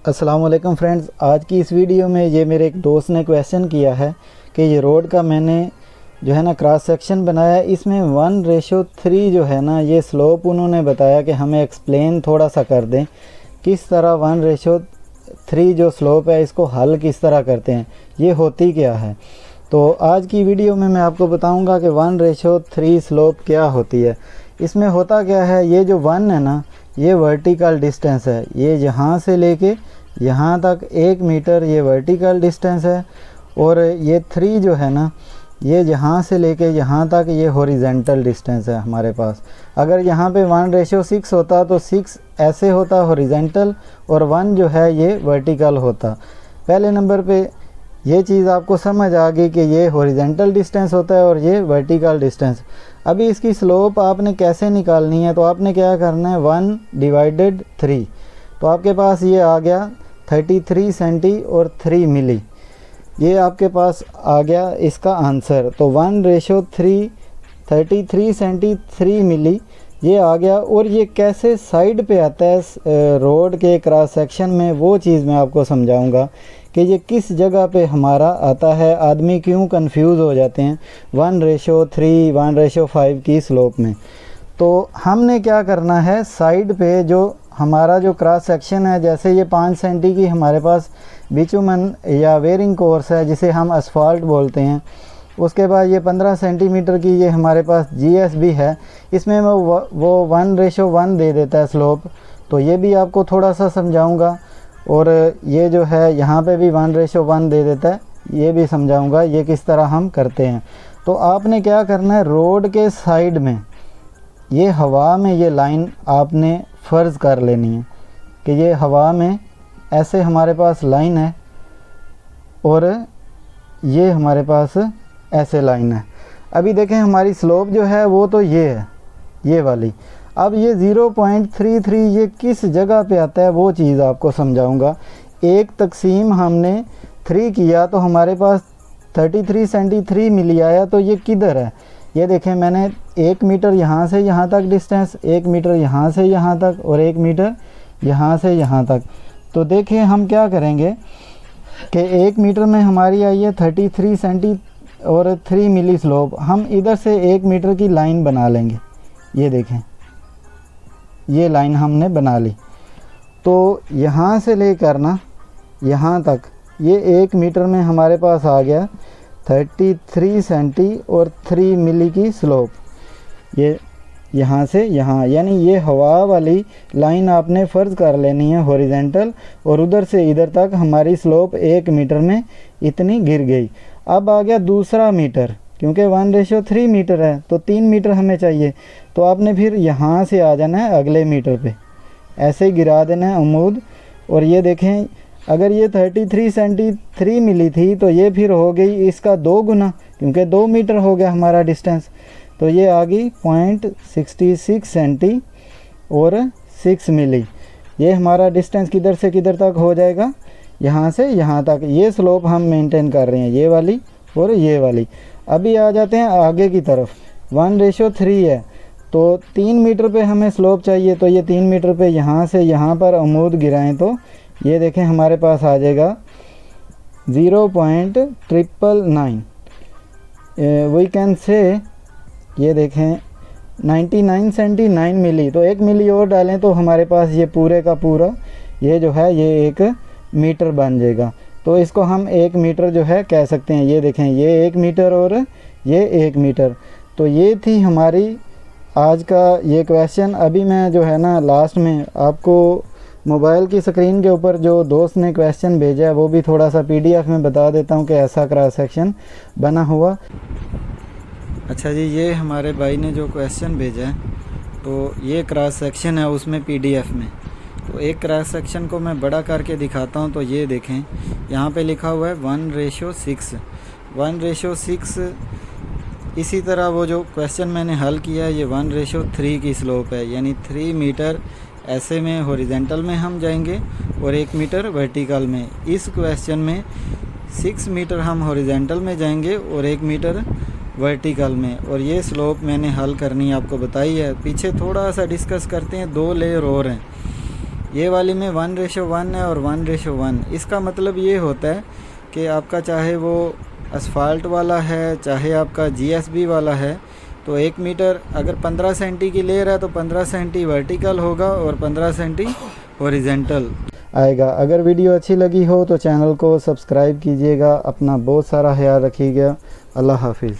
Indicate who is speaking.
Speaker 1: अस्सलाम वालेकुम फ्रेंड्स। आज की इस वीडियो में ये मेरे एक दोस्त ने क्वेश्चन किया है कि ये रोड का मैंने जो है ना क्रॉस सेक्शन बनाया है, इसमें 1:3 जो है ना ये स्लोप उन्होंने बताया कि हमें एक्सप्लेन थोड़ा सा कर दें किस तरह 1:3 जो स्लोप है इसको हल किस तरह करते हैं, ये होती क्या है। तो आज की वीडियो में मैं आपको बताऊंगा कि 1:3 स्लोप क्या होती है। इसमें होता क्या है, ये जो 1 है ना ये वर्टिकल डिस्टेंस है, ये यहाँ से लेके यहाँ तक 1 मीटर ये वर्टिकल डिस्टेंस है, और ये 3 जो है ना ये यहाँ से लेके यहाँ तक ये हॉरिजेंटल डिस्टेंस है हमारे पास। अगर यहाँ पे 1:6 होता तो 6 ऐसे होता हॉरिजेंटल और 1 जो है ये वर्टिकल होता। पहले नंबर पे ये चीज़ आपको समझ आ गई कि ये हॉरिजेंटल डिस्टेंस होता है और ये वर्टिकल डिस्टेंस। अभी इसकी स्लोप आपने कैसे निकालनी है, तो आपने क्या करना है 1/3, तो आपके पास ये आ गया 33 सेंटी और 3 मिली, ये आपके पास आ गया इसका आंसर। तो 1:3 33 सेंटी 3 मिली ये आ गया। और ये कैसे साइड पे आता है रोड के क्रॉस सेक्शन में, वो चीज़ मैं आपको समझाऊंगा कि ये किस जगह पे हमारा आता है। आदमी क्यों कंफ्यूज हो जाते हैं 1:3 1:5 की स्लोप में। तो हमने क्या करना है, साइड पे जो हमारा जो क्रॉस सेक्शन है, जैसे ये 5 सेंटी की हमारे पास बिचुमन या वेयरिंग कोर्स है जिसे हम असफाल्ट बोलते हैं, उसके बाद ये 15 सेंटीमीटर की ये हमारे पास जीएसबी है, इसमें वो 1:1 दे देता है स्लोप। तो ये भी आपको थोड़ा सा समझाऊंगा। और ये जो है यहाँ पे भी 1:1 दे देता है, ये भी समझाऊंगा ये किस तरह हम करते हैं। तो आपने क्या करना है, रोड के साइड में ये हवा में ये लाइन आपने फ़र्ज़ कर लेनी है कि ये हवा में ऐसे हमारे पास लाइन है और ये हमारे पास ऐसे लाइन है। अभी देखें हमारी स्लोप जो है वो तो ये है, ये वाली। अब ये 0.33 ये किस जगह पे आता है वो चीज़ आपको समझाऊंगा। एक तकसीम हमने 3 किया तो हमारे पास 33 सेंटी 3 मिली आया, तो ये किधर है, ये देखें मैंने 1 मीटर यहाँ से यहाँ तक डिस्टेंस, 1 मीटर यहाँ से यहाँ तक और 1 मीटर यहाँ से यहाँ तक। तो देखें हम क्या करेंगे कि 1 मीटर में हमारी आई है 33 सेंटी और 3 मिली स्लोप। हम इधर से 1 मीटर की लाइन बना लेंगे, ये देखें ये लाइन हमने बना ली। तो यहाँ से लेकर ना यहाँ तक ये 1 मीटर में हमारे पास आ गया 33 सेंटी और 3 मिली की स्लोप। ये यहाँ से यहाँ, यानी ये हवा वाली लाइन आपने फ़र्ज़ कर लेनी है हॉरिजेंटल, और उधर से इधर तक हमारी स्लोप 1 मीटर में इतनी गिर गई। अब आ गया दूसरा मीटर, क्योंकि 1:3 मीटर है तो 3 मीटर हमें चाहिए। तो आपने फिर यहाँ से आ जाना है अगले मीटर पे, ऐसे ही गिरा देना है अमूद। और ये देखें अगर ये 33 सेंटी 3 मिली थी तो ये फिर हो गई इसका 2 गुना, क्योंकि 2 मीटर हो गया हमारा डिस्टेंस। तो ये आ गई 0.66 सेंटी और 6 मिली। ये हमारा डिस्टेंस किधर से किधर तक हो जाएगा, यहाँ से यहाँ तक। ये स्लोप हम मेंटेन कर रहे हैं, ये वाली और ये वाली। अभी आ जाते हैं आगे की तरफ। 1:3 है तो 3 मीटर पे हमें स्लोप चाहिए, तो ये 3 मीटर पे यहाँ से यहाँ पर अमूद गिराएं तो ये देखें हमारे पास आ जाएगा 0.999। वी कैन से ये देखें 99 सेंटी 9 मिली, तो 1 मिली और डालें तो हमारे पास ये पूरे का पूरा ये जो है ये 1 मीटर बन जाएगा। तो इसको हम 1 मीटर जो है कह सकते हैं। ये देखें ये 1 मीटर और ये 1 मीटर। तो ये थी हमारी आज का ये क्वेश्चन। अभी मैं जो है ना लास्ट में आपको मोबाइल की स्क्रीन के ऊपर जो दोस्त ने क्वेश्चन भेजा है वो भी थोड़ा सा PDF में बता देता हूँ कि ऐसा क्रॉस सेक्शन बना हुआ। अच्छा जी, ये हमारे भाई ने जो क्वेश्चन भेजा है तो ये क्रॉस सेक्शन है उसमें PDF में। तो एक क्रॉस सेक्शन को मैं बड़ा करके दिखाता हूँ। तो ये देखें यहाँ पे लिखा हुआ है 1:6 1:6। इसी तरह वो जो क्वेश्चन मैंने हल किया है ये 1:3 की स्लोप है, यानी 3 मीटर ऐसे में हॉरिजेंटल में हम जाएंगे और 1 मीटर वर्टिकल में। इस क्वेश्चन में 6 मीटर हम हॉरिजेंटल में जाएंगे और 1 मीटर वर्टिकल में। और ये स्लोप मैंने हल करनी आपको बताई है। पीछे थोड़ा सा डिस्कस करते हैं, 2 लेयर और हैं। ये वाली में 1:1 है और 1:1। इसका मतलब ये होता है कि आपका चाहे वो असफाल्ट वाला है, चाहे आपका GSB वाला है, तो 1 मीटर अगर 15 सेंटी की ले रहा है तो 15 सेंटी वर्टिकल होगा और 15 सेंटी हॉरिजेंटल आएगा। अगर वीडियो अच्छी लगी हो तो चैनल को सब्सक्राइब कीजिएगा। अपना बहुत सारा ख्याल रखिएगा। अल्लाह हाफिज़।